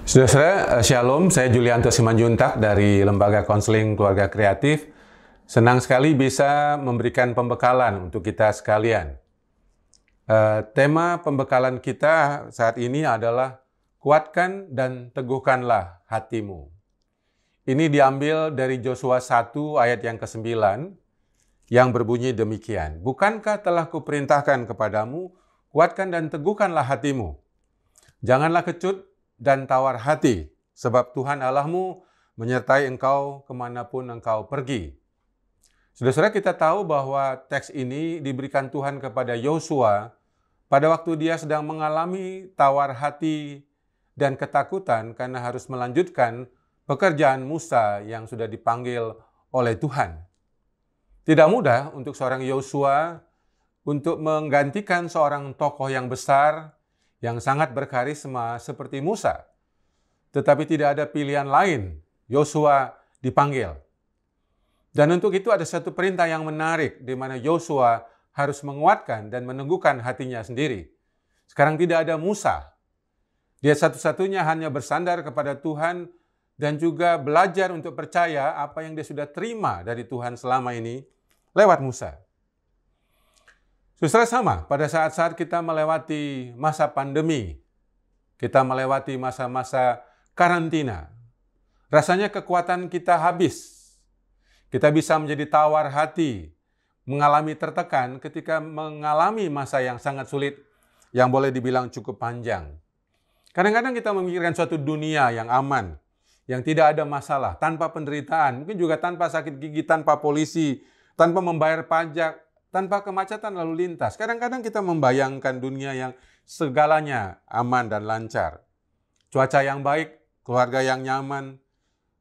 Saudara, Shalom, saya Julianto Simanjuntak dari Lembaga Konseling Keluarga Kreatif. Senang sekali bisa memberikan pembekalan untuk kita sekalian. Tema pembekalan kita saat ini adalah kuatkan dan teguhkanlah hatimu. Ini diambil dari Yosua 1 ayat yang ke-9 yang berbunyi demikian. Bukankah telah kuperintahkan kepadamu, kuatkan dan teguhkanlah hatimu. Janganlah kecut dan tawar hati, sebab Tuhan Allahmu menyertai engkau kemanapun engkau pergi. Saudara-saudara, kita tahu bahwa teks ini diberikan Tuhan kepada Yosua pada waktu dia sedang mengalami tawar hati dan ketakutan karena harus melanjutkan pekerjaan Musa yang sudah dipanggil oleh Tuhan. Tidak mudah untuk seorang Yosua untuk menggantikan seorang tokoh yang besar, yang sangat berkarisma seperti Musa. Tetapi tidak ada pilihan lain, Yosua dipanggil. Dan untuk itu ada satu perintah yang menarik, di mana Yosua harus menguatkan dan meneguhkan hatinya sendiri. Sekarang tidak ada Musa. Dia satu-satunya hanya bersandar kepada Tuhan dan juga belajar untuk percaya apa yang dia sudah terima dari Tuhan selama ini lewat Musa. Saudara, sama, pada saat-saat kita melewati masa pandemi, kita melewati masa-masa karantina, rasanya kekuatan kita habis. Kita bisa menjadi tawar hati, mengalami tertekan ketika mengalami masa yang sangat sulit, yang boleh dibilang cukup panjang. Kadang-kadang kita memikirkan suatu dunia yang aman, yang tidak ada masalah, tanpa penderitaan, mungkin juga tanpa sakit gigi, tanpa polisi, tanpa membayar pajak, tanpa kemacetan lalu lintas. Kadang-kadang kita membayangkan dunia yang segalanya aman dan lancar. Cuaca yang baik, keluarga yang nyaman,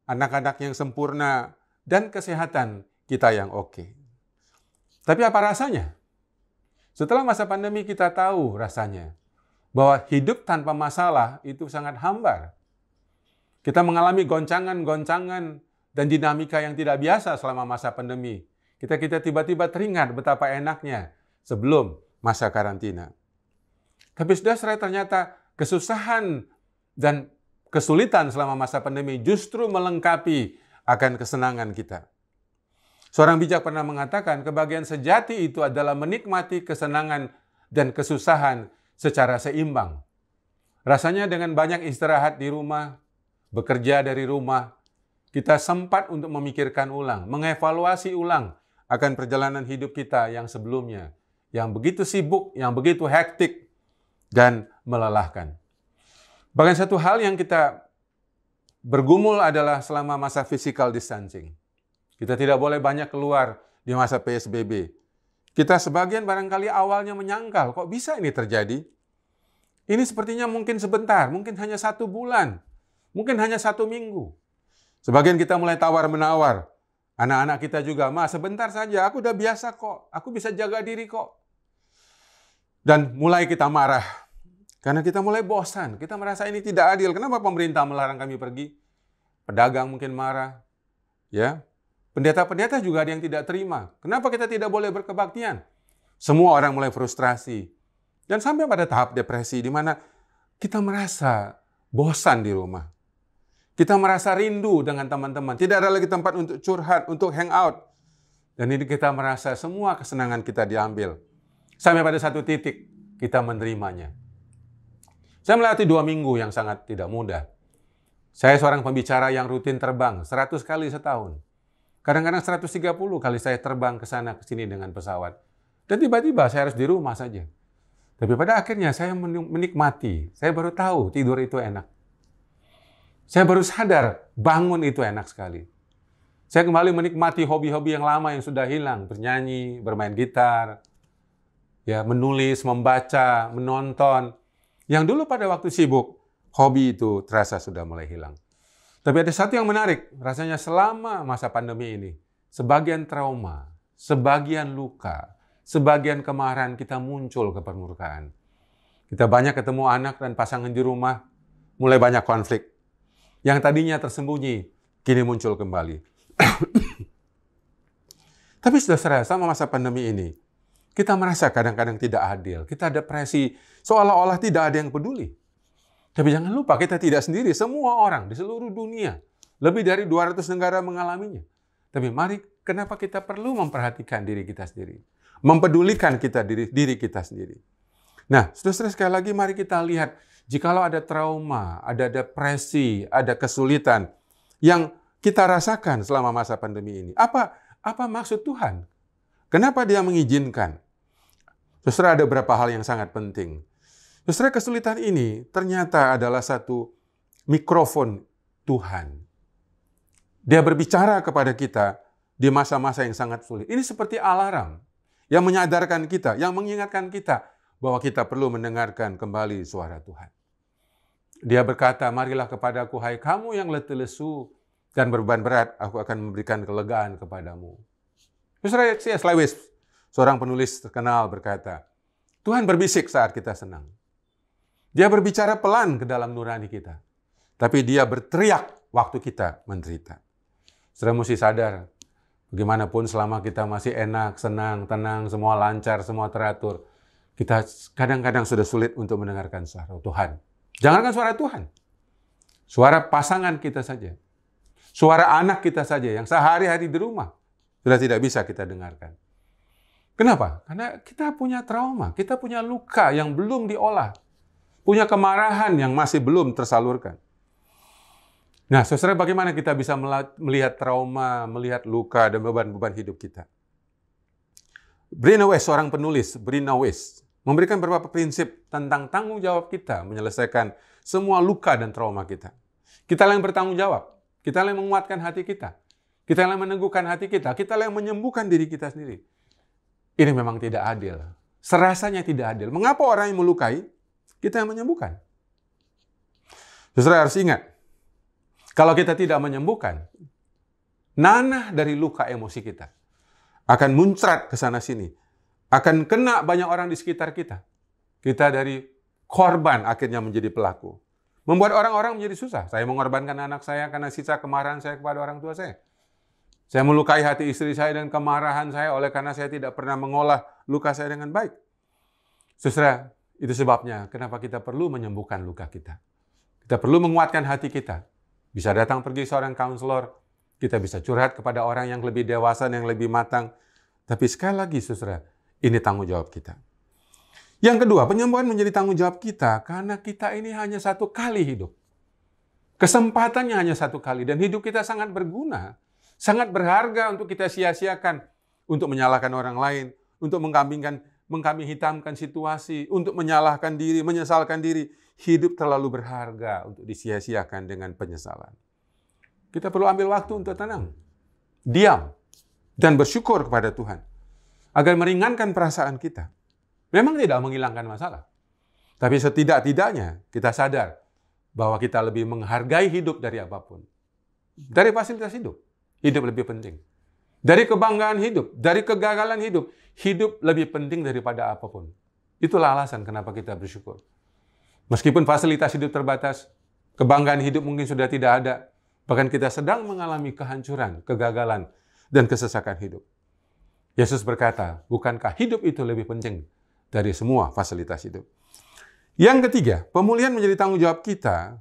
anak-anak yang sempurna, dan kesehatan kita yang oke. Tapi apa rasanya? Setelah masa pandemi kita tahu rasanya bahwa hidup tanpa masalah itu sangat hambar. Kita mengalami goncangan-goncangan dan dinamika yang tidak biasa selama masa pandemi. Kita tiba-tiba teringat betapa enaknya sebelum masa karantina. Tapi saudara, ternyata kesusahan dan kesulitan selama masa pandemi justru melengkapi akan kesenangan kita. Seorang bijak pernah mengatakan, kebahagiaan sejati itu adalah menikmati kesenangan dan kesusahan secara seimbang. Rasanya dengan banyak istirahat di rumah, bekerja dari rumah, kita sempat untuk memikirkan ulang, mengevaluasi ulang akan perjalanan hidup kita yang sebelumnya, yang begitu sibuk, yang begitu hektik, dan melelahkan. Bahkan satu hal yang kita bergumul adalah selama masa physical distancing. Kita tidak boleh banyak keluar di masa PSBB. Kita sebagian barangkali awalnya menyangkal, kok bisa ini terjadi? Ini sepertinya mungkin sebentar, mungkin hanya 1 bulan, mungkin hanya 1 minggu. Sebagian kita mulai tawar-menawar. Anak-anak kita juga, "Ma, sebentar saja, aku udah biasa kok. Aku bisa jaga diri kok." Dan mulai kita marah. Karena kita mulai bosan. Kita merasa ini tidak adil. Kenapa pemerintah melarang kami pergi? Pedagang mungkin marah. Ya, pendeta-pendeta juga ada yang tidak terima. Kenapa kita tidak boleh berkebaktian? Semua orang mulai frustrasi. Dan sampai pada tahap depresi, di mana kita merasa bosan di rumah. Kita merasa rindu dengan teman-teman. Tidak ada lagi tempat untuk curhat, untuk hangout. Dan ini kita merasa semua kesenangan kita diambil. Sampai pada satu titik, kita menerimanya. Saya melewati 2 minggu yang sangat tidak mudah. Saya seorang pembicara yang rutin terbang 100 kali setahun. Kadang-kadang 130 kali saya terbang ke sana ke sini dengan pesawat. Dan tiba-tiba saya harus di rumah saja. Tapi pada akhirnya saya menikmati. Saya baru tahu tidur itu enak. Saya baru sadar bangun itu enak sekali. Saya kembali menikmati hobi-hobi yang lama yang sudah hilang. Bernyanyi, bermain gitar, ya, menulis, membaca, menonton. Yang dulu pada waktu sibuk, hobi itu terasa sudah mulai hilang. Tapi ada satu yang menarik. Rasanya selama masa pandemi ini, sebagian trauma, sebagian luka, sebagian kemarahan kita muncul ke permukaan. Kita banyak ketemu anak dan pasangan di rumah, mulai banyak konflik. Yang tadinya tersembunyi, kini muncul kembali. Tapi saudara, sama masa pandemi ini, kita merasa kadang-kadang tidak adil. Kita depresi, seolah-olah tidak ada yang peduli. Tapi jangan lupa, kita tidak sendiri. Semua orang di seluruh dunia, lebih dari 200 negara mengalaminya. Tapi mari, kenapa kita perlu memperhatikan diri kita sendiri? Mempedulikan diri kita sendiri. Nah, saudara-saudara, sekali lagi mari kita lihat, jikalau ada trauma, ada depresi, ada kesulitan yang kita rasakan selama masa pandemi ini. Apa maksud Tuhan? Kenapa Dia mengizinkan? Saudara, ada beberapa hal yang sangat penting. Saudara, kesulitan ini ternyata adalah satu mikrofon Tuhan. Dia berbicara kepada kita di masa-masa yang sangat sulit. Ini seperti alarm yang menyadarkan kita, yang mengingatkan kita bahwa kita perlu mendengarkan kembali suara Tuhan. Dia berkata, marilah kepadaku, hai kamu yang letih lesu dan beban berat, aku akan memberikan kelegaan kepadamu. Saudara, C.S. Lewis, seorang penulis terkenal, berkata, Tuhan berbisik saat kita senang. Dia berbicara pelan ke dalam nurani kita. Tapi Dia berteriak waktu kita menderita. Saudara mesti sadar, bagaimanapun selama kita masih enak, senang, tenang, semua lancar, semua teratur, kita kadang-kadang sudah sulit untuk mendengarkan suara Tuhan. Jangankan suara Tuhan, suara pasangan kita saja, suara anak kita saja yang sehari-hari di rumah, sudah tidak bisa kita dengarkan. Kenapa? Karena kita punya trauma, kita punya luka yang belum diolah, punya kemarahan yang masih belum tersalurkan. Nah, saudara, bagaimana kita bisa melihat trauma, melihat luka, dan beban-beban hidup kita? Brina West, seorang penulis, Brina West, memberikan beberapa prinsip tentang tanggung jawab kita menyelesaikan semua luka dan trauma kita. Kita yang bertanggung jawab, kita yang menguatkan hati kita yang meneguhkan hati kita yang menyembuhkan diri kita sendiri. Ini memang tidak adil. Serasanya tidak adil. Mengapa orang yang melukai, kita yang menyembuhkan? Saudara harus ingat, kalau kita tidak menyembuhkan, nanah dari luka emosi kita akan muncrat ke sana-sini. Akan kena banyak orang di sekitar kita. Kita dari korban akhirnya menjadi pelaku. Membuat orang-orang menjadi susah. Saya mengorbankan anak saya karena sisa kemarahan saya kepada orang tua saya. Saya melukai hati istri saya dan kemarahan saya oleh karena saya tidak pernah mengolah luka saya dengan baik. Saudara, itu sebabnya kenapa kita perlu menyembuhkan luka kita. Kita perlu menguatkan hati kita. Bisa datang pergi seorang kaunselor, kita bisa curhat kepada orang yang lebih dewasa, yang lebih matang. Tapi sekali lagi, saudara, ini tanggung jawab kita. Yang kedua, penyembuhan menjadi tanggung jawab kita karena kita ini hanya satu kali hidup. Kesempatannya hanya satu kali dan hidup kita sangat berguna, sangat berharga untuk kita sia-siakan untuk menyalahkan orang lain, untuk mengkambing hitamkan situasi, untuk menyalahkan diri, menyesalkan diri. Hidup terlalu berharga untuk disia-siakan dengan penyesalan. Kita perlu ambil waktu untuk tenang, diam, dan bersyukur kepada Tuhan agar meringankan perasaan kita. Memang tidak menghilangkan masalah, tapi setidak-tidaknya kita sadar bahwa kita lebih menghargai hidup dari apapun. Dari fasilitas hidup, hidup lebih penting. Dari kebanggaan hidup, dari kegagalan hidup, hidup lebih penting daripada apapun. Itulah alasan kenapa kita bersyukur. Meskipun fasilitas hidup terbatas, kebanggaan hidup mungkin sudah tidak ada, bahkan kita sedang mengalami kehancuran, kegagalan, dan kesesakan hidup. Yesus berkata, bukankah hidup itu lebih penting dari semua fasilitas hidup? Yang ketiga, pemulihan menjadi tanggung jawab kita,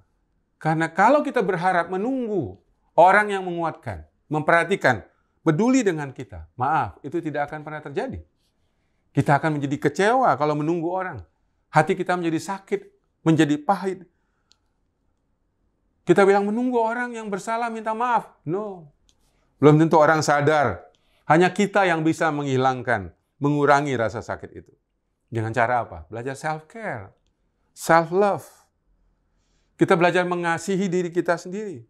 karena kalau kita berharap menunggu orang yang menguatkan, memperhatikan, peduli dengan kita, maaf, itu tidak akan pernah terjadi. Kita akan menjadi kecewa kalau menunggu orang. Hati kita menjadi sakit, menjadi pahit. Kita bilang menunggu orang yang bersalah minta maaf. No. Belum tentu orang sadar. Hanya kita yang bisa menghilangkan, mengurangi rasa sakit itu. Dengan cara apa? Belajar self-care, self-love. Kita belajar mengasihi diri kita sendiri.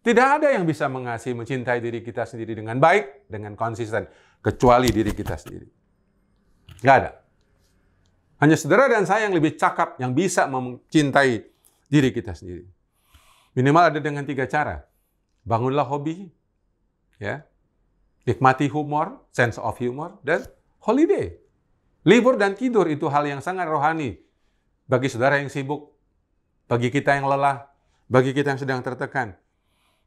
Tidak ada yang bisa mengasihi, mencintai diri kita sendiri dengan baik, dengan konsisten, kecuali diri kita sendiri. Nggak ada. Hanya saudara dan saya yang lebih cakap, yang bisa mencintai diri kita sendiri. Minimal ada dengan 3 cara. Bangunlah hobi, ya, nikmati humor, sense of humor, dan holiday. Libur dan tidur itu hal yang sangat rohani bagi saudara yang sibuk, bagi kita yang lelah, bagi kita yang sedang tertekan.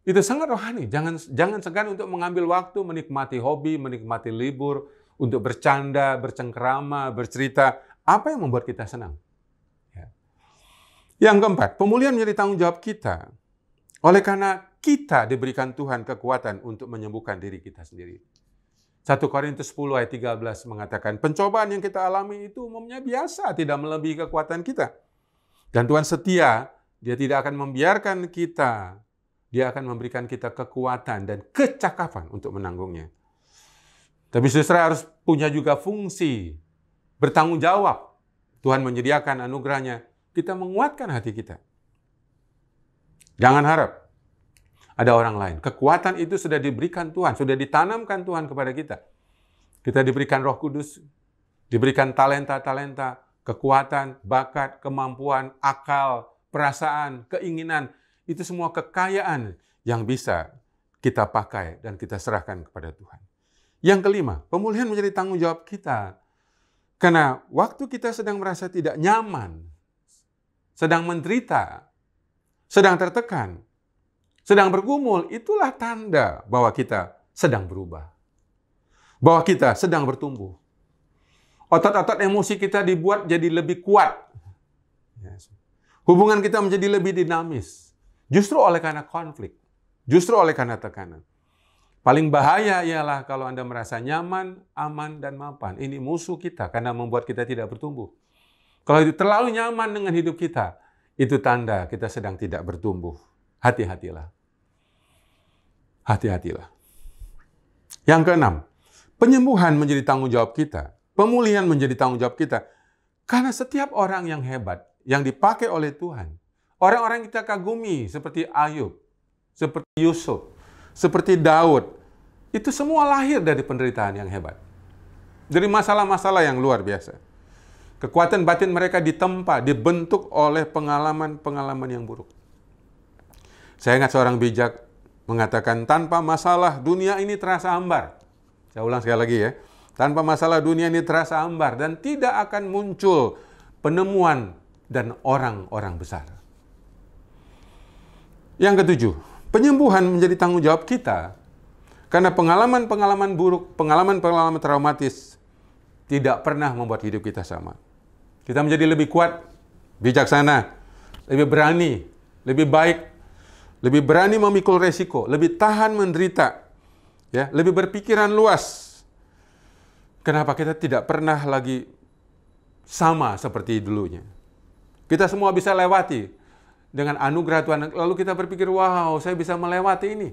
Itu sangat rohani. Jangan segan untuk mengambil waktu menikmati hobi, menikmati libur, untuk bercanda, bercengkerama, bercerita. Apa yang membuat kita senang? Ya. Yang keempat, pemulihan menjadi tanggung jawab kita. Oleh karena kita diberikan Tuhan kekuatan untuk menyembuhkan diri kita sendiri. 1 Korintus 10 ayat 13 mengatakan, pencobaan yang kita alami itu umumnya biasa, tidak melebihi kekuatan kita. Dan Tuhan setia, Dia tidak akan membiarkan kita. Dia akan memberikan kita kekuatan dan kecakapan untuk menanggungnya. Tapi saudara harus punya juga fungsi bertanggung jawab. Tuhan menyediakan anugerahnya, kita menguatkan hati kita. Jangan harap ada orang lain. Kekuatan itu sudah diberikan Tuhan, sudah ditanamkan Tuhan kepada kita. Kita diberikan Roh Kudus, diberikan talenta-talenta, kekuatan, bakat, kemampuan, akal, perasaan, keinginan. Itu semua kekayaan yang bisa kita pakai dan kita serahkan kepada Tuhan. Yang kelima, pemulihan menjadi tanggung jawab kita. Karena waktu kita sedang merasa tidak nyaman, sedang menderita, sedang tertekan, sedang bergumul, itulah tanda bahwa kita sedang berubah. Bahwa kita sedang bertumbuh. Otot-otot emosi kita dibuat jadi lebih kuat. Hubungan kita menjadi lebih dinamis. Justru oleh karena konflik. Justru oleh karena tekanan. Paling bahaya ialah kalau Anda merasa nyaman, aman, dan mapan. Ini musuh kita karena membuat kita tidak bertumbuh. Kalau itu terlalu nyaman dengan hidup kita, itu tanda kita sedang tidak bertumbuh. Hati-hatilah. Hati-hatilah. Yang keenam, penyembuhan menjadi tanggung jawab kita. Pemulihan menjadi tanggung jawab kita. Karena setiap orang yang hebat, yang dipakai oleh Tuhan, orang-orang yang kita kagumi seperti Ayub, seperti Yusuf, seperti Daud, itu semua lahir dari penderitaan yang hebat. Dari masalah-masalah yang luar biasa. Kekuatan batin mereka ditempa, dibentuk oleh pengalaman-pengalaman yang buruk. Saya ingat seorang bijak mengatakan, tanpa masalah dunia ini terasa hambar. Saya ulang sekali lagi ya. Tanpa masalah dunia ini terasa hambar dan tidak akan muncul penemuan dan orang-orang besar. Yang ketujuh, penyembuhan menjadi tanggung jawab kita. Karena pengalaman-pengalaman buruk, pengalaman-pengalaman traumatis tidak pernah membuat hidup kita sama. Kita menjadi lebih kuat, bijaksana, lebih berani, lebih baik, lebih berani memikul resiko, lebih tahan menderita, ya, lebih berpikiran luas. Kenapa kita tidak pernah lagi sama seperti dulunya? Kita semua bisa lewati dengan anugerah Tuhan. Lalu kita berpikir, wow, saya bisa melewati ini.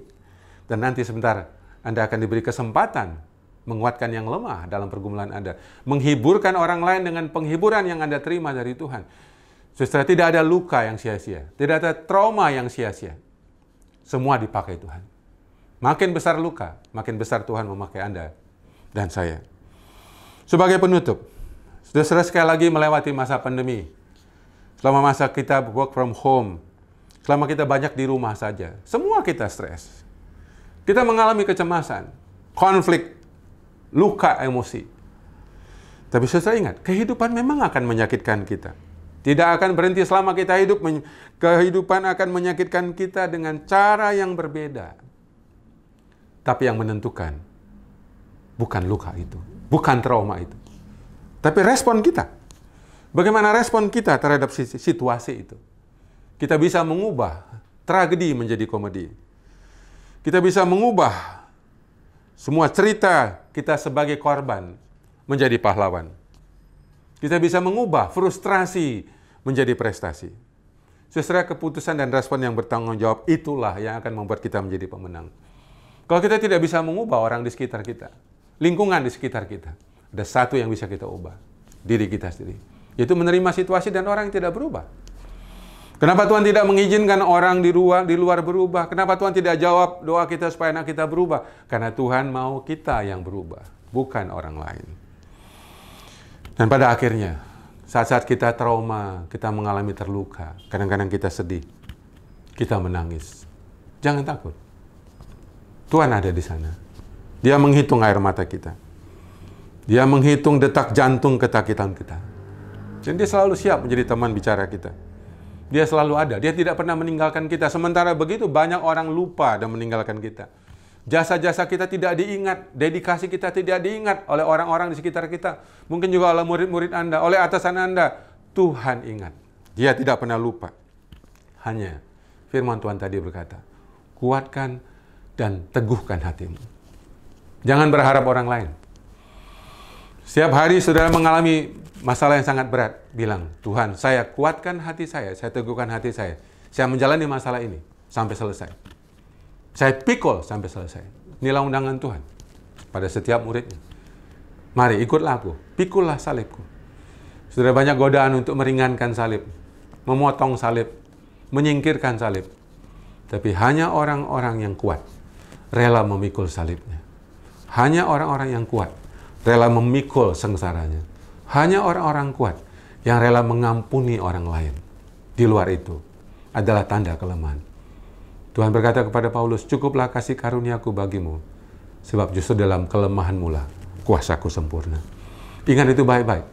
Dan nanti sebentar, Anda akan diberi kesempatan menguatkan yang lemah dalam pergumulan Anda. Menghiburkan orang lain dengan penghiburan yang Anda terima dari Tuhan. Saudara, tidak ada luka yang sia-sia. Tidak ada trauma yang sia-sia. Semua dipakai Tuhan. Makin besar luka, makin besar Tuhan memakai Anda dan saya. Sebagai penutup, saudara sekali lagi melewati masa pandemi. Selama masa kita work from home, selama kita banyak di rumah saja, semua kita stres. Kita mengalami kecemasan, konflik, luka emosi. Tapi saudara ingat, kehidupan memang akan menyakitkan kita. Tidak akan berhenti selama kita hidup. Kehidupan akan menyakitkan kita dengan cara yang berbeda. Tapi yang menentukan bukan luka itu, bukan trauma itu. Tapi respon kita. Bagaimana respon kita terhadap situasi itu? Kita bisa mengubah tragedi menjadi komedi. Kita bisa mengubah semua cerita kita sebagai korban menjadi pahlawan. Kita bisa mengubah frustrasi menjadi prestasi. Sesuai keputusan dan respon yang bertanggung jawab itulah yang akan membuat kita menjadi pemenang. Kalau kita tidak bisa mengubah orang di sekitar kita, lingkungan di sekitar kita, ada satu yang bisa kita ubah, diri kita sendiri. Yaitu menerima situasi dan orang yang tidak berubah. Kenapa Tuhan tidak mengizinkan orang di luar berubah? Kenapa Tuhan tidak jawab doa kita supaya anak kita berubah? Karena Tuhan mau kita yang berubah, bukan orang lain. Dan pada akhirnya, saat-saat kita trauma, kita mengalami terluka, kadang-kadang kita sedih, kita menangis. Jangan takut. Tuhan ada di sana. Dia menghitung air mata kita. Dia menghitung detak jantung ketakutan kita. Dan dia selalu siap menjadi teman bicara kita. Dia selalu ada. Dia tidak pernah meninggalkan kita. Sementara begitu banyak orang lupa dan meninggalkan kita. Jasa-jasa kita tidak diingat. Dedikasi kita tidak diingat oleh orang-orang di sekitar kita. Mungkin juga oleh murid-murid Anda, oleh atasan Anda. Tuhan ingat. Dia tidak pernah lupa. Hanya firman Tuhan tadi berkata, kuatkan dan teguhkan hatimu. Jangan berharap orang lain. Setiap hari saudara mengalami masalah yang sangat berat, bilang, Tuhan, saya kuatkan hati saya teguhkan hati saya menjalani masalah ini sampai selesai. Saya pikul sampai selesai. Inilah undangan Tuhan pada setiap muridnya. Mari ikutlah aku, pikullah salibku. Sudah banyak godaan untuk meringankan salib, memotong salib, menyingkirkan salib. Tapi hanya orang-orang yang kuat rela memikul salibnya. Hanya orang-orang yang kuat rela memikul sengsaranya. Hanya orang-orang kuat yang rela mengampuni orang lain. Di luar itu adalah tanda kelemahan. Tuhan berkata kepada Paulus, cukuplah kasih karuniaku bagimu, sebab justru dalam kelemahanmu lah kuasaku sempurna. Ingat itu baik-baik.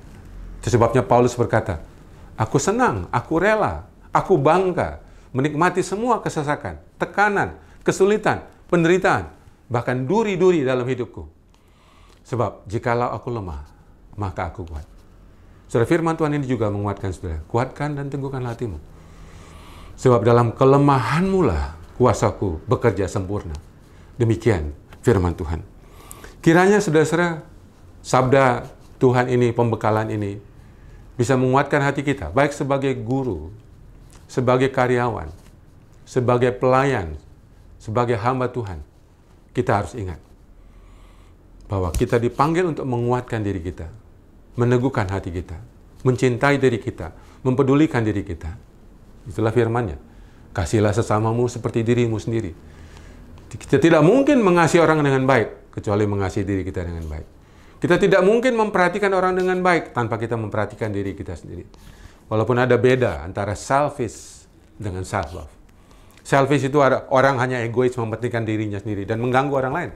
Itu sebabnya Paulus berkata, aku senang, aku rela, aku bangga, menikmati semua kesesakan, tekanan, kesulitan, penderitaan, bahkan duri-duri dalam hidupku. Sebab jikalau aku lemah, maka aku kuat. Saudara, firman Tuhan ini juga menguatkan saudara. Kuatkan dan teguhkan hatimu. Sebab dalam kelemahanmu lah kuasaku bekerja sempurna. Demikian firman Tuhan. Kiranya saudara-saudara, sabda Tuhan ini, pembekalan ini, bisa menguatkan hati kita, baik sebagai guru, sebagai karyawan, sebagai pelayan, sebagai hamba Tuhan. Kita harus ingat bahwa kita dipanggil untuk menguatkan diri kita, meneguhkan hati kita, mencintai diri kita, mempedulikan diri kita. Itulah firman-Nya. Kasihilah sesamamu seperti dirimu sendiri. Kita tidak mungkin mengasihi orang dengan baik, kecuali mengasihi diri kita dengan baik. Kita tidak mungkin memperhatikan orang dengan baik, tanpa kita memperhatikan diri kita sendiri. Walaupun ada beda antara selfish dengan self-love. Selfish itu ada orang hanya egois mementingkan dirinya sendiri dan mengganggu orang lain.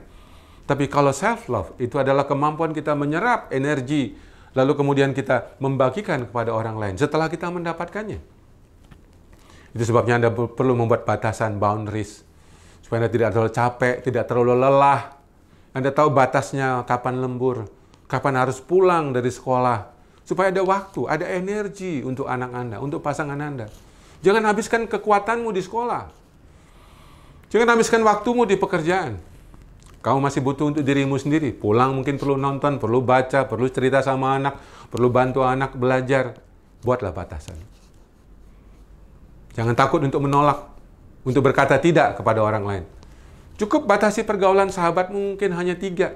Tapi kalau self-love itu adalah kemampuan kita menyerap energi, lalu kemudian kita membagikan kepada orang lain setelah kita mendapatkannya. Itu sebabnya Anda perlu membuat batasan, boundaries, supaya Anda tidak terlalu capek, tidak terlalu lelah. Anda tahu batasnya kapan lembur, kapan harus pulang dari sekolah, supaya ada waktu, ada energi untuk anak Anda, untuk pasangan Anda. Jangan habiskan kekuatanmu di sekolah. Jangan habiskan waktumu di pekerjaan. Kamu masih butuh untuk dirimu sendiri. Pulang mungkin perlu nonton, perlu baca, perlu cerita sama anak, perlu bantu anak belajar. Buatlah batasan. Jangan takut untuk menolak, untuk berkata tidak kepada orang lain. Cukup batasi pergaulan sahabatmu mungkin hanya 3.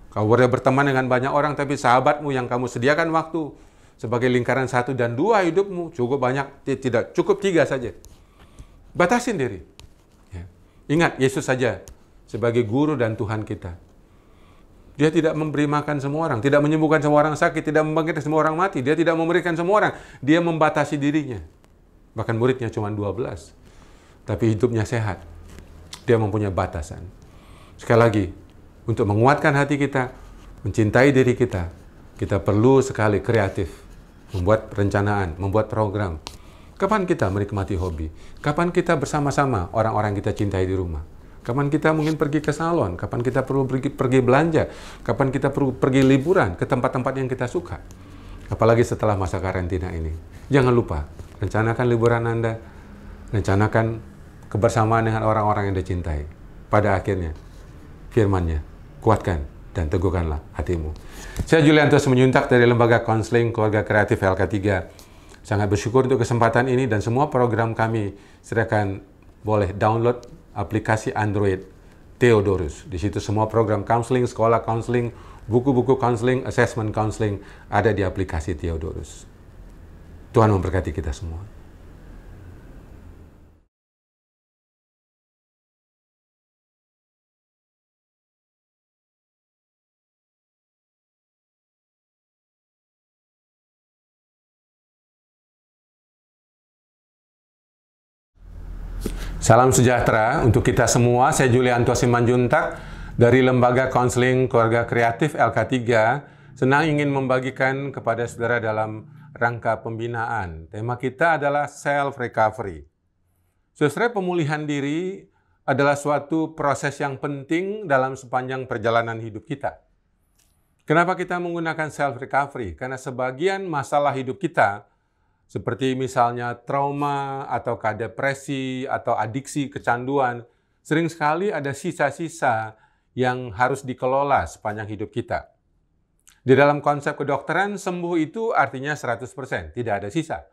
Kau boleh berteman dengan banyak orang, tapi sahabatmu yang kamu sediakan waktu sebagai lingkaran 1 dan 2 hidupmu cukup banyak, tidak cukup 3 saja. Batasin diri. Ya. Ingat, Yesus saja sebagai guru dan Tuhan kita. Dia tidak memberi makan semua orang, tidak menyembuhkan semua orang sakit, tidak membangkitkan semua orang mati. Dia tidak memberikan semua orang. Dia membatasi dirinya. Bahkan muridnya cuma 12. Tapi hidupnya sehat. Dia mempunyai batasan. Sekali lagi, untuk menguatkan hati kita, mencintai diri kita, kita perlu sekali kreatif. Membuat perencanaan, membuat program. Kapan kita menikmati hobi? Kapan kita bersama-sama orang-orang kita cintai di rumah? Kapan kita mungkin pergi ke salon? Kapan kita perlu pergi belanja? Kapan kita perlu pergi liburan ke tempat-tempat yang kita suka? Apalagi setelah masa karantina ini. Jangan lupa, rencanakan liburan Anda, rencanakan kebersamaan dengan orang-orang yang dicintai. Pada akhirnya, firman-Nya, kuatkan dan teguhkanlah hatimu. Saya Juliantos Simanjuntak dari Lembaga Konseling Keluarga Kreatif LK3. Sangat bersyukur untuk kesempatan ini dan semua program kami. Silakan boleh download aplikasi Android Theodorus. Di situ semua program counseling, sekolah counseling, buku-buku counseling, assessment counseling ada di aplikasi Theodorus. Tuhan memberkati kita semua. Salam sejahtera untuk kita semua. Saya Juliantos Simanjuntak dari Lembaga Konseling Keluarga Kreatif LK3. Senang ingin membagikan kepada saudara dalam rangka pembinaan. Tema kita adalah self-recovery. Saudara, pemulihan diri adalah suatu proses yang penting dalam sepanjang perjalanan hidup kita. Kenapa kita menggunakan self-recovery? Karena sebagian masalah hidup kita seperti misalnya trauma, atau depresi, atau adiksi, kecanduan, sering sekali ada sisa-sisa yang harus dikelola sepanjang hidup kita. Di dalam konsep kedokteran, sembuh itu artinya 100%, tidak ada sisa.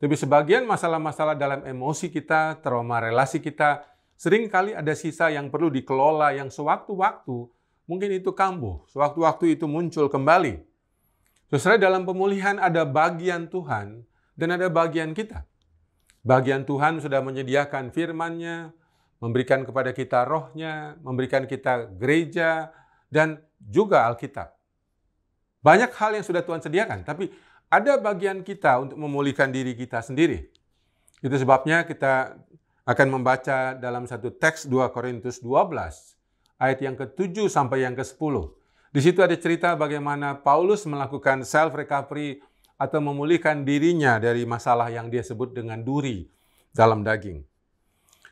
Tapi sebagian masalah-masalah dalam emosi kita, trauma relasi kita, sering kali ada sisa yang perlu dikelola, yang sewaktu-waktu mungkin itu kambuh, sewaktu-waktu itu muncul kembali. Saudara, dalam pemulihan ada bagian Tuhan dan ada bagian kita. Bagian Tuhan sudah menyediakan firman-Nya, memberikan kepada kita roh-Nya, memberikan kita gereja, dan juga Alkitab. Banyak hal yang sudah Tuhan sediakan, tapi ada bagian kita untuk memulihkan diri kita sendiri. Itu sebabnya kita akan membaca dalam satu teks 2 Korintus 12, ayat yang ke-7 sampai yang ke-10. Di situ ada cerita bagaimana Paulus melakukan self-recovery atau memulihkan dirinya dari masalah yang dia sebut dengan duri dalam daging.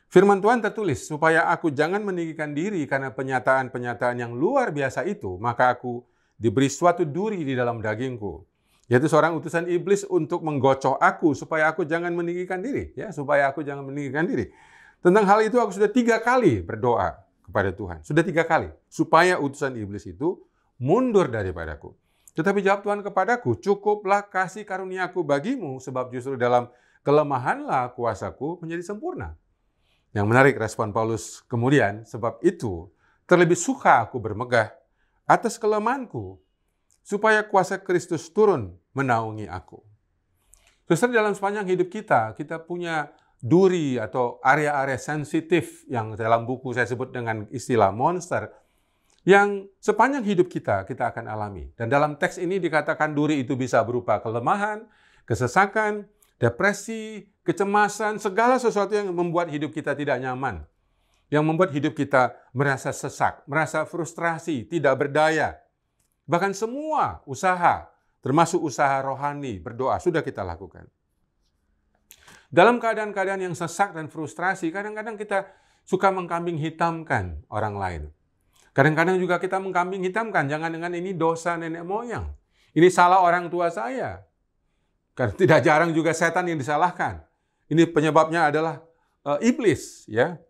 Firman Tuhan tertulis, supaya aku jangan meninggikan diri karena penyataan-penyataan yang luar biasa itu, maka aku diberi suatu duri di dalam dagingku, yaitu seorang utusan iblis untuk menggocok aku, supaya aku jangan meninggikan diri. Ya, supaya aku jangan meninggikan diri. Tentang hal itu aku sudah 3 kali berdoa kepada Tuhan. Sudah 3 kali. Supaya utusan iblis itu mundur daripadaku. Tetapi jawab Tuhan kepadaku, cukuplah kasih karuniaku bagimu, sebab justru dalam kelemahanlah kuasaku menjadi sempurna. Yang menarik respon Paulus kemudian, sebab itu terlebih suka aku bermegah atas kelemahanku, supaya kuasa Kristus turun menaungi aku. Saudara, dalam sepanjang hidup kita, kita punya duri atau area-area sensitif yang dalam buku saya sebut dengan istilah monster, yang sepanjang hidup kita akan alami. Dan dalam teks ini dikatakan duri itu bisa berupa kelemahan, kesesakan, depresi, kecemasan, segala sesuatu yang membuat hidup kita tidak nyaman. Yang membuat hidup kita merasa sesak, merasa frustrasi, tidak berdaya. Bahkan semua usaha, termasuk usaha rohani, berdoa, sudah kita lakukan. Dalam keadaan-keadaan yang sesak dan frustrasi, kadang-kadang kita suka mengkambing hitamkan orang lain. Kadang-kadang juga kita mengkambing hitamkan, jangan dengan ini dosa nenek moyang. Ini salah orang tua saya. Karena tidak jarang juga setan yang disalahkan. Ini penyebabnya adalah iblis, ya.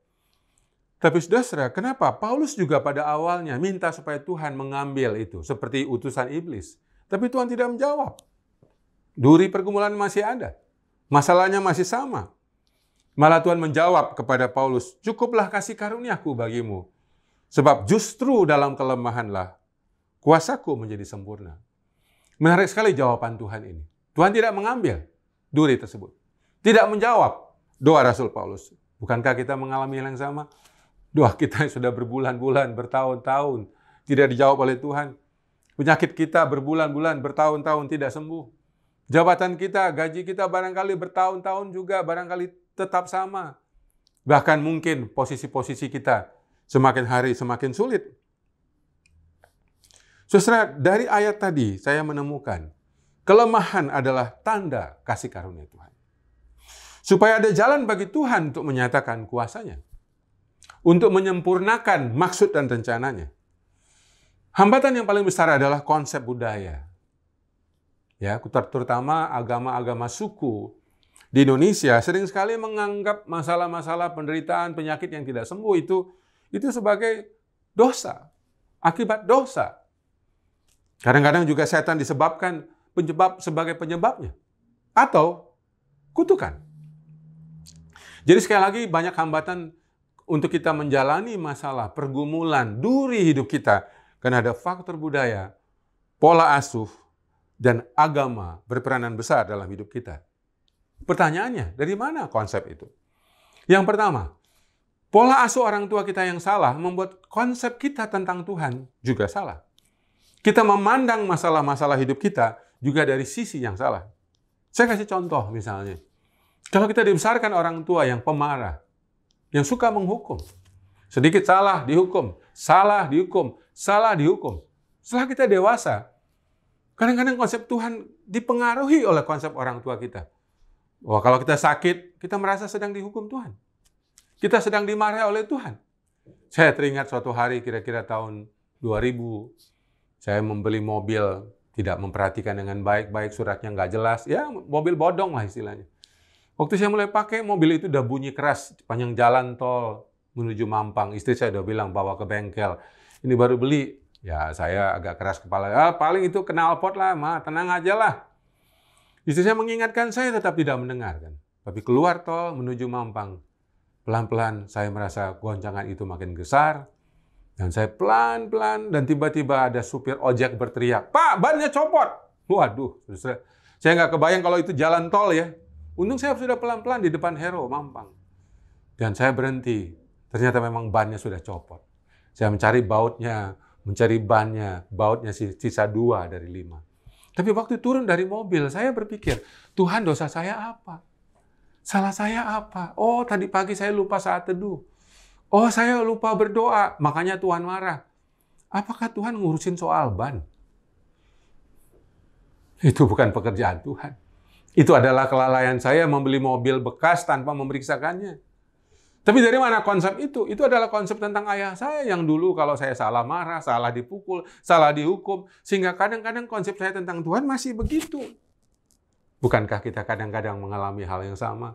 Tapi saudara, kenapa Paulus juga pada awalnya minta supaya Tuhan mengambil itu, seperti utusan iblis. Tapi Tuhan tidak menjawab. Duri pergumulan masih ada. Masalahnya masih sama. Malah Tuhan menjawab kepada Paulus, cukuplah kasih karuniaku bagimu. Sebab justru dalam kelemahanlah kuasaku menjadi sempurna. Menarik sekali jawaban Tuhan ini. Tuhan tidak mengambil duri tersebut. Tidak menjawab doa Rasul Paulus. Bukankah kita mengalami hal yang sama? Doa kita sudah berbulan-bulan, bertahun-tahun tidak dijawab oleh Tuhan. Penyakit kita berbulan-bulan, bertahun-tahun tidak sembuh. Jabatan kita, gaji kita barangkali bertahun-tahun juga barangkali tetap sama. Bahkan mungkin posisi-posisi kita semakin hari semakin sulit. Saudara, dari ayat tadi saya menemukan kelemahan adalah tanda kasih karunia Tuhan. Supaya ada jalan bagi Tuhan untuk menyatakan kuasa-Nya. Untuk menyempurnakan maksud dan rencananya. Hambatan yang paling besar adalah konsep budaya. Ya, terutama agama-agama suku di Indonesia sering sekali menganggap masalah-masalah penderitaan, penyakit yang tidak sembuh itu sebagai dosa, akibat dosa. Kadang-kadang juga setan disebabkan sebagai penyebabnya atau kutukan. Jadi sekali lagi banyak hambatan untuk kita menjalani masalah, pergumulan, duri hidup kita. Karena ada faktor budaya, pola asuh, dan agama berperanan besar dalam hidup kita. Pertanyaannya, dari mana konsep itu? Yang pertama, pola asuh orang tua kita yang salah membuat konsep kita tentang Tuhan juga salah. Kita memandang masalah-masalah hidup kita juga dari sisi yang salah. Saya kasih contoh misalnya. Kalau kita dibesarkan orang tua yang pemarah, yang suka menghukum. Sedikit salah dihukum, salah dihukum, salah dihukum. Setelah kita dewasa, kadang-kadang konsep Tuhan dipengaruhi oleh konsep orang tua kita. Wah, kalau kita sakit, kita merasa sedang dihukum Tuhan. Kita sedang dimarahi oleh Tuhan. Saya teringat suatu hari kira-kira tahun 2000, saya membeli mobil tidak memperhatikan dengan baik-baik, suratnya nggak jelas, ya mobil bodong lah istilahnya. Waktu saya mulai pakai, mobil itu udah bunyi keras, panjang jalan tol menuju Mampang. Istri saya udah bilang bawa ke bengkel. Ini baru beli. Ya saya agak keras kepala. Paling itu knalpot lah, Ma, tenang aja lah. Istri saya mengingatkan, saya tetap tidak mendengarkan. Tapi keluar tol menuju Mampang. Pelan-pelan saya merasa goncangan itu makin besar. Dan saya pelan-pelan dan tiba-tiba ada supir ojek berteriak, "Pak, bannya copot!" Waduh, saya nggak kebayang kalau itu jalan tol ya. Untung saya sudah pelan-pelan di depan Hero, Mampang. Dan saya berhenti. Ternyata memang bannya sudah copot. Saya mencari bautnya, mencari bannya. Bautnya sisa 2 dari 5. Tapi waktu turun dari mobil, saya berpikir, Tuhan, dosa saya apa? Salah saya apa? Oh, tadi pagi saya lupa saat teduh. Oh, saya lupa berdoa, makanya Tuhan marah. Apakah Tuhan ngurusin soal ban? Itu bukan pekerjaan Tuhan. Itu adalah kelalaian saya membeli mobil bekas tanpa memeriksakannya. Tapi dari mana konsep itu? Itu adalah konsep tentang ayah saya yang dulu kalau saya salah marah, salah dipukul, salah dihukum. Sehingga kadang-kadang konsep saya tentang Tuhan masih begitu. Bukankah kita kadang-kadang mengalami hal yang sama?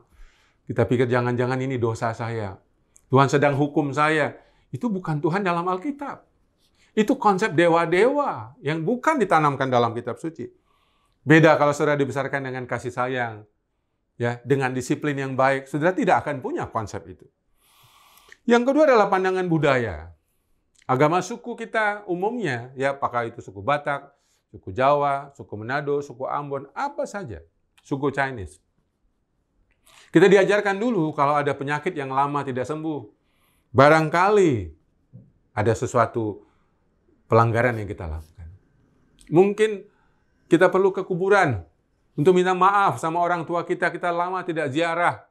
Kita pikir jangan-jangan ini dosa saya. Tuhan sedang hukum saya. Itu bukan Tuhan dalam Alkitab. Itu konsep dewa-dewa yang bukan ditanamkan dalam kitab suci. Beda kalau saudara dibesarkan dengan kasih sayang, ya, dengan disiplin yang baik, saudara tidak akan punya konsep itu. Yang kedua adalah pandangan budaya. Agama suku kita umumnya, ya, apakah itu suku Batak, suku Jawa, suku Manado, suku Ambon, apa saja, suku Chinese. Kita diajarkan dulu kalau ada penyakit yang lama tidak sembuh, barangkali ada sesuatu pelanggaran yang kita lakukan. Mungkin kita perlu ke kuburan untuk minta maaf sama orang tua kita lama tidak ziarah.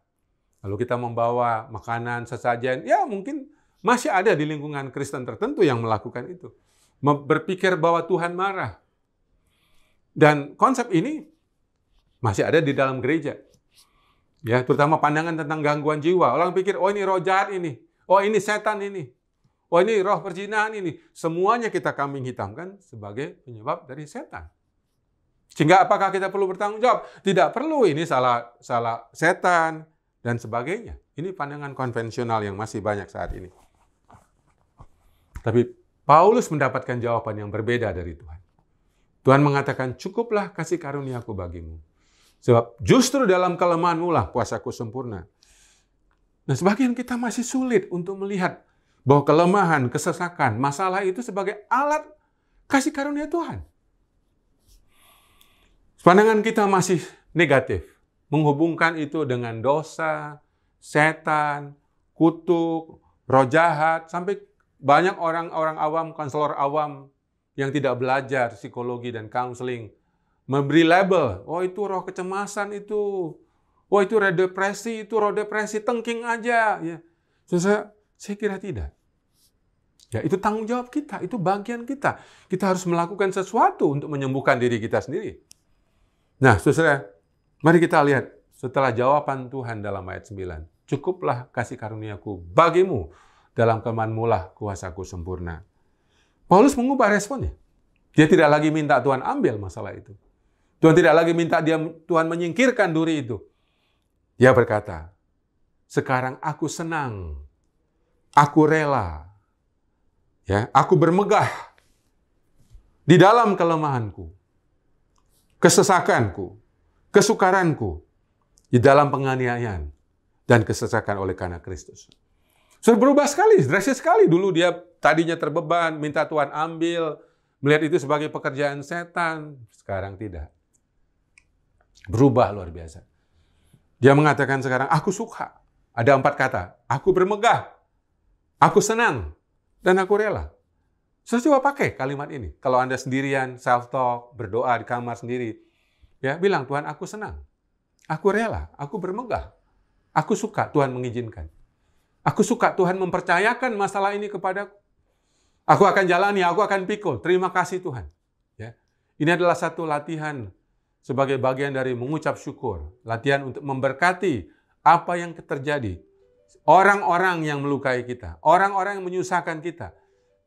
Lalu kita membawa makanan, sesajen, ya mungkin masih ada di lingkungan Kristen tertentu yang melakukan itu. Berpikir bahwa Tuhan marah. Dan konsep ini masih ada di dalam gereja. Ya, terutama pandangan tentang gangguan jiwa. Orang pikir, oh ini roh jahat ini. Oh ini setan ini. Oh ini roh perzinahan ini. Semuanya kita kambing hitamkan sebagai penyebab dari setan. Sehingga apakah kita perlu bertanggung jawab? Tidak perlu, ini salah setan dan sebagainya. Ini pandangan konvensional yang masih banyak saat ini. Tapi Paulus mendapatkan jawaban yang berbeda dari Tuhan. Tuhan mengatakan, cukuplah kasih karuniaku bagimu. Sebab justru dalam kelemahanmu lah kuasaku sempurna. Nah, sebagian kita masih sulit untuk melihat bahwa kelemahan, kesesakan, masalah itu sebagai alat kasih karunia Tuhan. Pandangan kita masih negatif, menghubungkan itu dengan dosa, setan, kutuk, roh jahat, sampai banyak orang-orang awam, konselor awam yang tidak belajar psikologi dan counseling, memberi label, oh itu roh kecemasan itu, oh itu roh depresi, tengking aja. Ya. Saya kira tidak. Ya, itu tanggung jawab kita, itu bagian kita. Kita harus melakukan sesuatu untuk menyembuhkan diri kita sendiri. Nah, saudara, mari kita lihat setelah jawaban Tuhan dalam ayat 9. Cukuplah kasih karuniaku bagimu, dalam kelemahanmu lah kuasaku sempurna. Paulus mengubah responnya. Dia tidak lagi minta Tuhan ambil masalah itu. Tuhan tidak lagi minta Tuhan menyingkirkan duri itu. Dia berkata, sekarang aku senang, aku rela, ya, aku bermegah di dalam kelemahanku, kesesakanku, kesukaranku, di dalam penganiayaan dan kesesakan oleh karena Kristus. Sudah berubah sekali, drastis sekali. Dulu dia tadinya terbeban, minta Tuhan ambil, melihat itu sebagai pekerjaan setan. Sekarang tidak. Berubah luar biasa. Dia mengatakan sekarang, aku suka. Ada 4 kata. Aku bermegah, aku senang, dan aku rela. Saya coba pakai kalimat ini. Kalau Anda sendirian, self-talk, berdoa di kamar sendiri, ya bilang, Tuhan aku senang, aku rela, aku bermegah, aku suka Tuhan mengizinkan. Aku suka Tuhan mempercayakan masalah ini kepadaku. Aku akan jalani, aku akan pikul. Terima kasih Tuhan. Ya. Ini adalah satu latihan sebagai bagian dari mengucap syukur. Latihan untuk memberkati apa yang terjadi. Orang-orang yang melukai kita, orang-orang yang menyusahkan kita.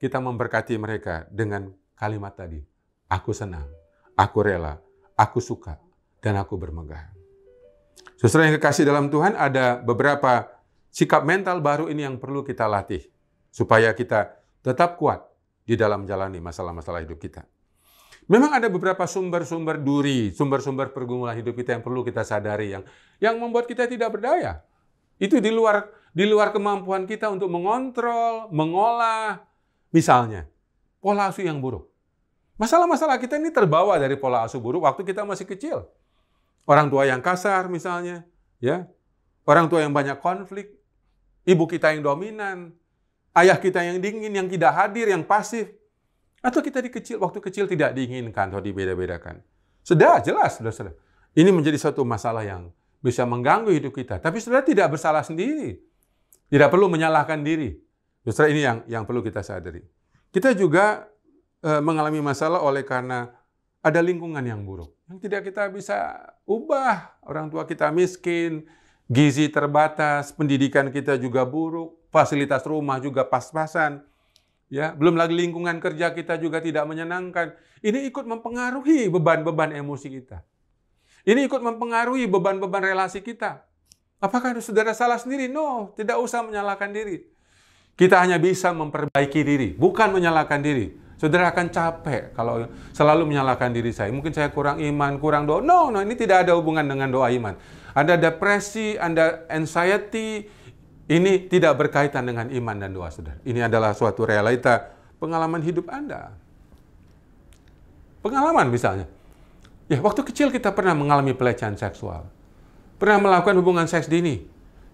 Kita memberkati mereka dengan kalimat tadi. Aku senang, aku rela, aku suka, dan aku bermegah. Saudara yang kekasih dalam Tuhan, ada beberapa sikap mental baru ini yang perlu kita latih, supaya kita tetap kuat di dalam menjalani masalah-masalah hidup kita. Memang ada beberapa sumber-sumber duri, sumber-sumber pergumulan hidup kita yang perlu kita sadari, yang membuat kita tidak berdaya. Itu di luar kemampuan kita untuk mengontrol, mengolah, misalnya, pola asuh yang buruk. Masalah-masalah kita ini terbawa dari pola asuh buruk waktu kita masih kecil. Orang tua yang kasar misalnya, ya. Orang tua yang banyak konflik, ibu kita yang dominan, ayah kita yang dingin, yang tidak hadir, yang pasif. Atau kita waktu kecil tidak diinginkan atau dibeda-bedakan. Sudah jelas, saudara. Ini menjadi suatu masalah yang bisa mengganggu hidup kita. Tapi saudara tidak bersalah sendiri. Tidak perlu menyalahkan diri. Saudara, ini yang perlu kita sadari. Kita juga mengalami masalah karena ada lingkungan yang buruk, yang tidak kita bisa ubah. Orang tua kita miskin, gizi terbatas, pendidikan kita juga buruk, fasilitas rumah juga pas-pasan. Ya, belum lagi lingkungan kerja kita juga tidak menyenangkan. Ini ikut mempengaruhi beban-beban emosi kita. Ini ikut mempengaruhi beban-beban relasi kita. Apakah saudara salah sendiri? No, tidak usah menyalahkan diri. Kita hanya bisa memperbaiki diri, bukan menyalahkan diri. Saudara akan capek kalau selalu menyalahkan diri saya. Mungkin saya kurang iman, kurang doa. No, ini tidak ada hubungan dengan doa iman. Ada depresi, ada anxiety. Ini tidak berkaitan dengan iman dan doa, saudara. Ini adalah suatu realita pengalaman hidup Anda. Pengalaman misalnya. Ya, waktu kecil kita pernah mengalami pelecehan seksual. Pernah melakukan hubungan seks dini.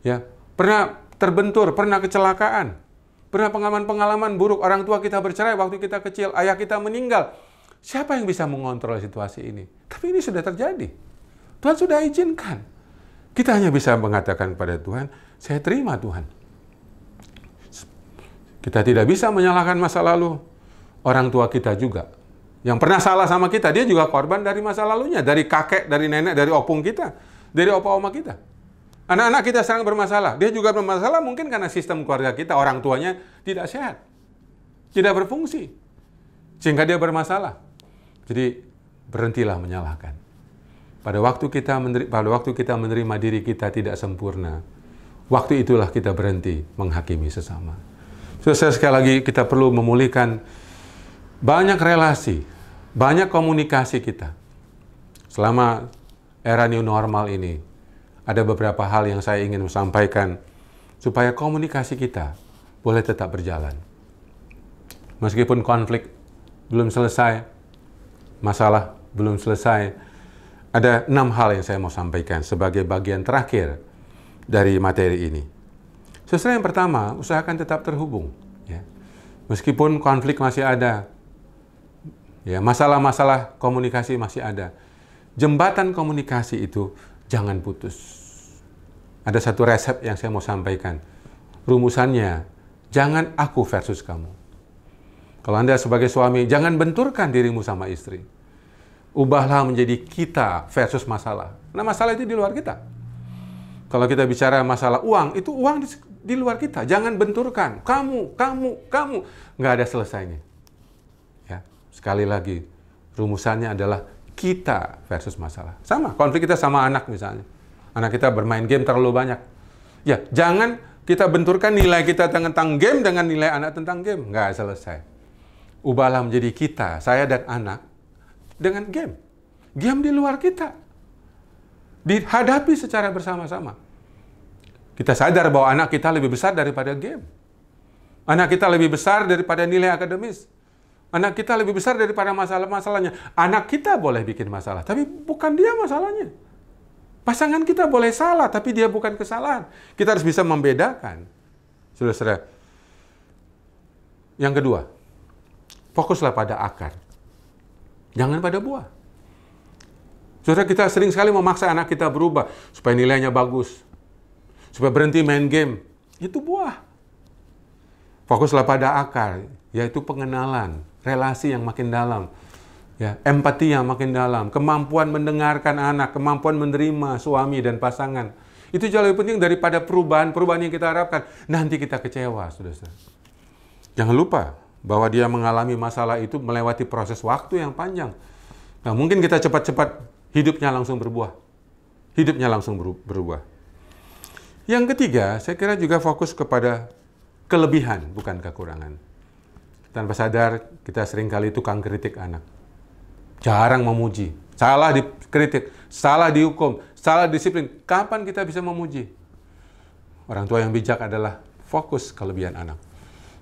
Ya, pernah terbentur, pernah kecelakaan. Pernah pengalaman-pengalaman buruk, orang tua kita bercerai waktu kita kecil, ayah kita meninggal. Siapa yang bisa mengontrol situasi ini? Tapi ini sudah terjadi. Tuhan sudah izinkan. Kita hanya bisa mengatakan kepada Tuhan, saya terima Tuhan. Kita tidak bisa menyalahkan masa lalu. Orang tua kita juga. Yang pernah salah sama kita, dia juga korban dari masa lalunya. Dari kakek, dari nenek, dari opung kita. Dari opa-oma kita. Anak-anak kita sekarang bermasalah. Dia juga bermasalah mungkin karena sistem keluarga kita, orang tuanya tidak sehat. Tidak berfungsi. Sehingga dia bermasalah. Jadi berhentilah menyalahkan. Pada waktu kita menerima diri kita tidak sempurna, waktu itulah kita berhenti menghakimi sesama. Sekali lagi kita perlu memulihkan banyak relasi, banyak komunikasi kita. Selama era new normal ini, ada beberapa hal yang saya ingin sampaikan supaya komunikasi kita boleh tetap berjalan. Meskipun konflik belum selesai, masalah belum selesai, ada 6 hal yang saya mau sampaikan sebagai bagian terakhir dari materi ini. Saudara, yang pertama, usahakan tetap terhubung. Ya. Meskipun konflik masih ada, ya, masalah-masalah komunikasi masih ada, jembatan komunikasi itu jangan putus. Ada satu resep yang saya mau sampaikan. Rumusannya, jangan aku versus kamu. Kalau Anda sebagai suami, jangan benturkan dirimu sama istri. Ubahlah menjadi kita versus masalah. Nah, masalah itu di luar kita. Kalau kita bicara masalah uang, itu uang di luar kita. Jangan benturkan. Kamu. Nggak ada selesainya. Ya, sekali lagi, rumusannya adalah kita versus masalah. Sama, konflik kita sama anak misalnya. Anak kita bermain game terlalu banyak. Ya, jangan kita benturkan nilai kita tentang game dengan nilai anak tentang game. Nggak selesai. Ubahlah menjadi kita, saya dan anak, dengan game. Game di luar kita. Dihadapi secara bersama-sama. Kita sadar bahwa anak kita lebih besar daripada game. Anak kita lebih besar daripada nilai akademis. Anak kita lebih besar daripada masalah-masalahnya. Anak kita boleh bikin masalah, tapi bukan dia masalahnya. Pasangan kita boleh salah, tapi dia bukan kesalahan. Kita harus bisa membedakan. Saudara-saudara. Yang kedua, fokuslah pada akar. Jangan pada buah. Saudara, kita sering sekali memaksa anak kita berubah supaya nilainya bagus. Supaya berhenti main game. Itu buah. Fokuslah pada akar, yaitu pengenalan, relasi yang makin dalam. Ya, empati yang makin dalam, kemampuan mendengarkan anak, kemampuan menerima suami dan pasangan. Itu jauh lebih penting daripada perubahan yang kita harapkan. Nanti kita kecewa, saudara. Jangan lupa bahwa dia mengalami masalah itu melewati proses waktu yang panjang. Nah, mungkin kita cepat-cepat hidupnya langsung berbuah. Hidupnya langsung berubah. Yang ketiga, saya kira juga fokus kepada kelebihan, bukan kekurangan. Tanpa sadar, kita seringkali tukang kritik anak. Jarang memuji. Salah dikritik, salah dihukum, salah disiplin. Kapan kita bisa memuji? Orang tua yang bijak adalah fokus kelebihan anak.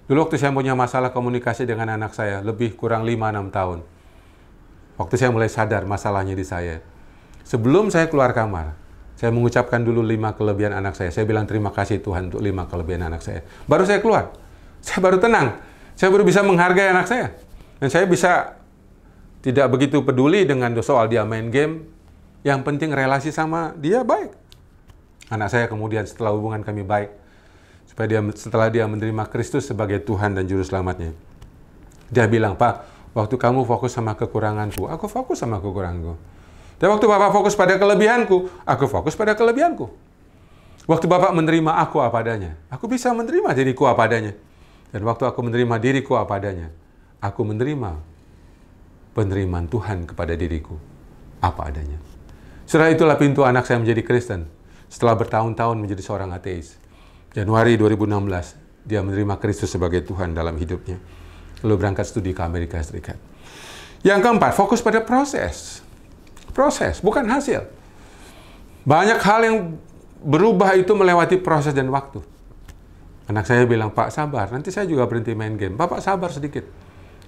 Dulu waktu saya punya masalah komunikasi dengan anak saya, lebih kurang 5-6 tahun. Waktu saya mulai sadar masalahnya di saya. Sebelum saya keluar kamar, saya mengucapkan dulu 5 kelebihan anak saya. Saya bilang terima kasih Tuhan untuk 5 kelebihan anak saya. Baru saya keluar, saya baru tenang. Saya baru bisa menghargai anak saya. Dan saya bisa tidak begitu peduli dengan soal dia main game. Yang penting relasi sama dia baik. Anak saya kemudian setelah hubungan kami baik, setelah dia menerima Kristus sebagai Tuhan dan Juru Selamatnya, dia bilang, Pak, waktu kamu fokus sama kekuranganku, aku fokus sama kekuranganku. Dan waktu Bapak fokus pada kelebihanku, aku fokus pada kelebihanku. Waktu Bapak menerima aku apa adanya, aku bisa menerima diriku apa adanya. Dan waktu aku menerima diriku apa adanya, aku menerima penerimaan Tuhan kepada diriku apa adanya. Setelah itulah pintu anak saya menjadi Kristen. Setelah bertahun-tahun menjadi seorang ateis. Januari 2016, dia menerima Kristus sebagai Tuhan dalam hidupnya. Lalu berangkat studi ke Amerika Serikat. Yang keempat, fokus pada proses. Proses, bukan hasil. Banyak hal yang berubah itu melewati proses dan waktu. Anak saya bilang, Pak, sabar, nanti saya juga berhenti main game. Bapak sabar sedikit.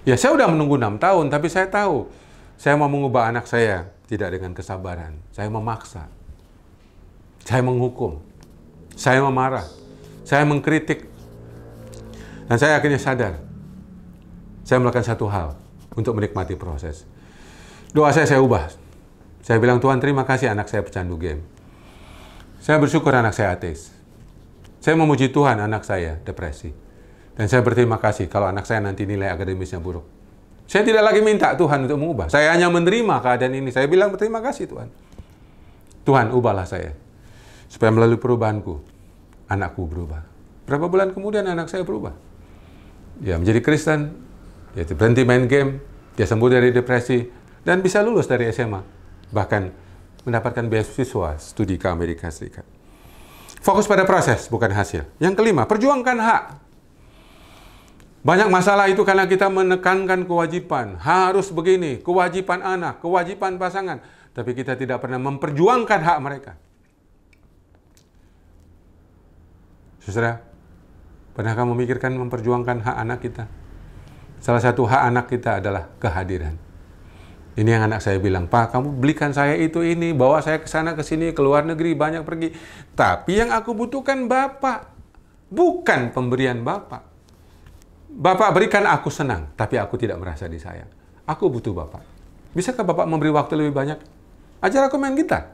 Ya, saya udah menunggu 6 tahun, tapi saya tahu, saya mau mengubah anak saya, tidak dengan kesabaran. Saya memaksa. Saya menghukum. Saya memarah. Saya mengkritik. Dan saya akhirnya sadar, saya melakukan satu hal untuk menikmati proses. Doa saya ubah. Saya bilang, Tuhan terima kasih anak saya pecandu game. Saya bersyukur anak saya ateis. Saya memuji Tuhan anak saya depresi. Dan saya berterima kasih kalau anak saya nanti nilai akademisnya buruk. Saya tidak lagi minta Tuhan untuk mengubah. Saya hanya menerima keadaan ini. Saya bilang berterima kasih Tuhan. Tuhan ubahlah saya. Supaya melalui perubahanku, anakku berubah. Berapa bulan kemudian anak saya berubah. Dia menjadi Kristen, dia berhenti main game, dia sembuh dari depresi, dan bisa lulus dari SMA. Bahkan mendapatkan beasiswa studi ke Amerika Serikat. Fokus pada proses, bukan hasil. Yang kelima, perjuangkan hak. Banyak masalah itu karena kita menekankan kewajiban. Harus begini, kewajiban anak, kewajiban pasangan. Tapi kita tidak pernah memperjuangkan hak mereka. Saudara, pernahkah memikirkan memperjuangkan hak anak kita? Salah satu hak anak kita adalah kehadiran. Ini yang anak saya bilang, Pak, kamu belikan saya itu ini, bawa saya ke sana ke sini, ke luar negeri, banyak pergi. Tapi yang aku butuhkan Bapak, bukan pemberian Bapak. Bapak berikan aku senang, tapi aku tidak merasa disayang. Aku butuh Bapak. Bisakah Bapak memberi waktu lebih banyak? Ajar aku main gitar.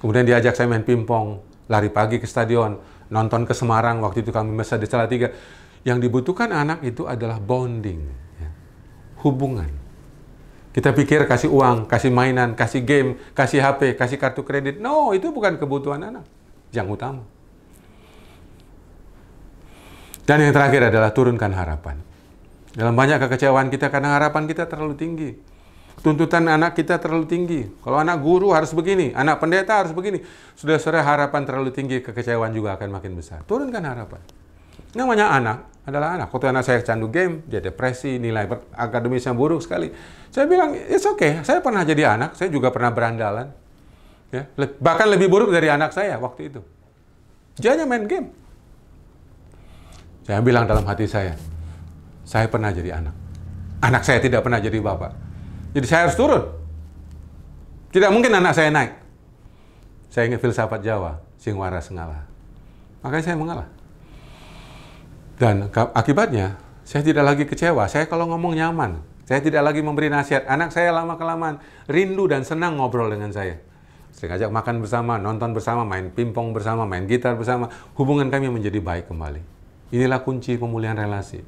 Kemudian diajak saya main pingpong, lari pagi ke stadion, nonton ke Semarang, waktu itu kami mesra di Salatiga. Yang dibutuhkan anak itu adalah bonding, ya. Hubungan. Kita pikir kasih uang, kasih mainan, kasih game, kasih HP, kasih kartu kredit. No, itu bukan kebutuhan anak yang utama. Dan yang terakhir adalah turunkan harapan. Dalam banyak kekecewaan kita karena harapan kita terlalu tinggi. Tuntutan anak kita terlalu tinggi. Kalau anak guru harus begini, anak pendeta harus begini. Sudah harapan terlalu tinggi, kekecewaan juga akan makin besar. Turunkan harapan. Namanya anak adalah anak. Waktu anak saya candu game, dia depresi, nilai akademisnya buruk sekali. Saya bilang, it's okay. Saya pernah jadi anak, saya juga pernah berandalan. Ya, bahkan lebih buruk dari anak saya waktu itu. Dia hanya main game. Saya bilang dalam hati saya pernah jadi anak. Anak saya tidak pernah jadi bapak. Jadi saya harus turun. Tidak mungkin anak saya naik. Saya ingat filsafat Jawa, sing waras ngalah. Makanya saya mengalah. Dan akibatnya, saya tidak lagi kecewa. Saya kalau ngomong nyaman. Saya tidak lagi memberi nasihat. Anak saya lama-kelamaan rindu dan senang ngobrol dengan saya. Sering ajak makan bersama, nonton bersama, main pingpong bersama, main gitar bersama. Hubungan kami menjadi baik kembali. Inilah kunci pemulihan relasi.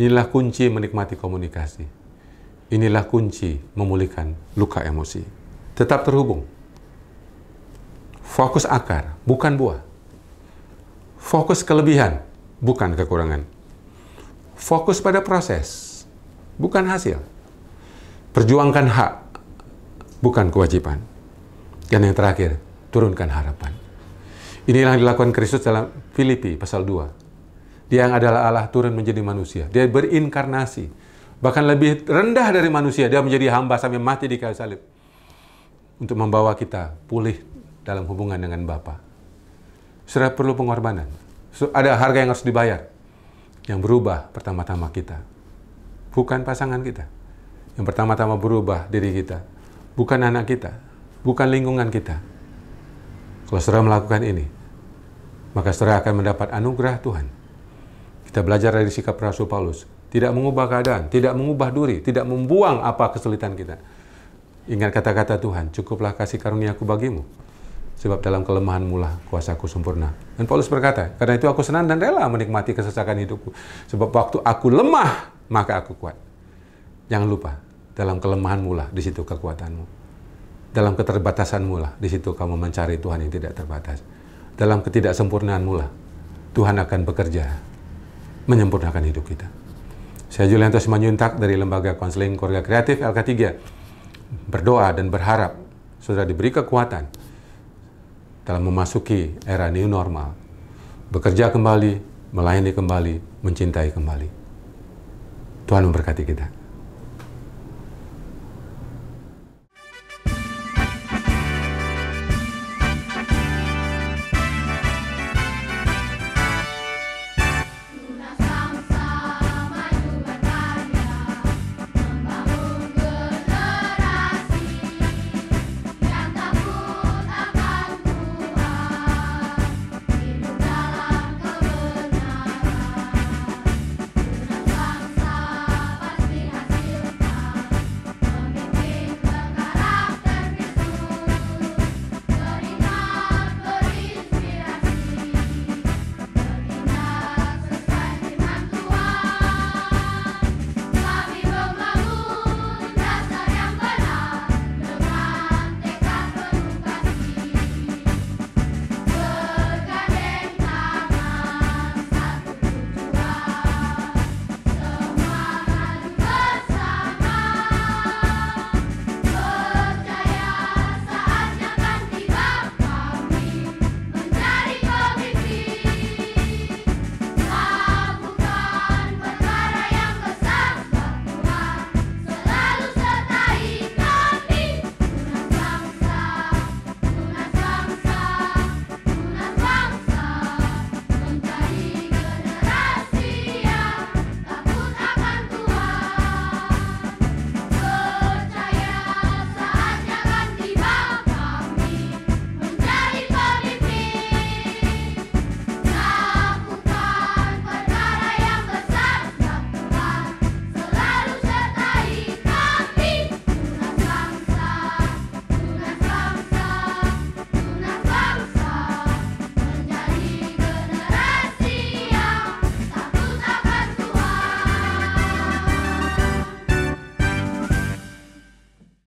Inilah kunci menikmati komunikasi. Inilah kunci memulihkan luka emosi. Tetap terhubung. Fokus akar, bukan buah. Fokus kelebihan, bukan kekurangan. Fokus pada proses, bukan hasil. Perjuangkan hak, bukan kewajiban. Dan yang terakhir, turunkan harapan. Inilah yang dilakukan Kristus dalam Filipi pasal 2. Dia yang adalah Allah turun menjadi manusia. Dia berinkarnasi. Bahkan lebih rendah dari manusia. Dia menjadi hamba sampai mati di kayu salib. Untuk membawa kita pulih dalam hubungan dengan Bapa. Sudah perlu pengorbanan. Ada harga yang harus dibayar. Yang berubah pertama-tama kita. Bukan pasangan kita. Yang pertama-tama berubah diri kita. Bukan anak kita. Bukan lingkungan kita. Kalau saudara melakukan ini, maka saudara akan mendapat anugerah Tuhan. Kita belajar dari sikap Rasul Paulus. Tidak mengubah keadaan, tidak mengubah duri, tidak membuang apa kesulitan kita. Ingat kata-kata Tuhan, cukuplah kasih karuniaku bagimu. Sebab dalam kelemahanmu lah kuasaku sempurna. Dan Paulus berkata, karena itu aku senang dan rela menikmati kesesakan hidupku. Sebab waktu aku lemah, maka aku kuat. Jangan lupa, dalam kelemahanmu lah, di situ kekuatanmu. Dalam keterbatasanmu lah, di situ kamu mencari Tuhan yang tidak terbatas. Dalam ketidaksempurnaanmu lah, Tuhan akan bekerja, menyempurnakan hidup kita. Saya Julianto Simanjuntak dari Lembaga Konseling Keluarga Kreatif LK3. Berdoa dan berharap saudara diberi kekuatan dalam memasuki era new normal. Bekerja kembali, melayani kembali, mencintai kembali. Tuhan memberkati kita.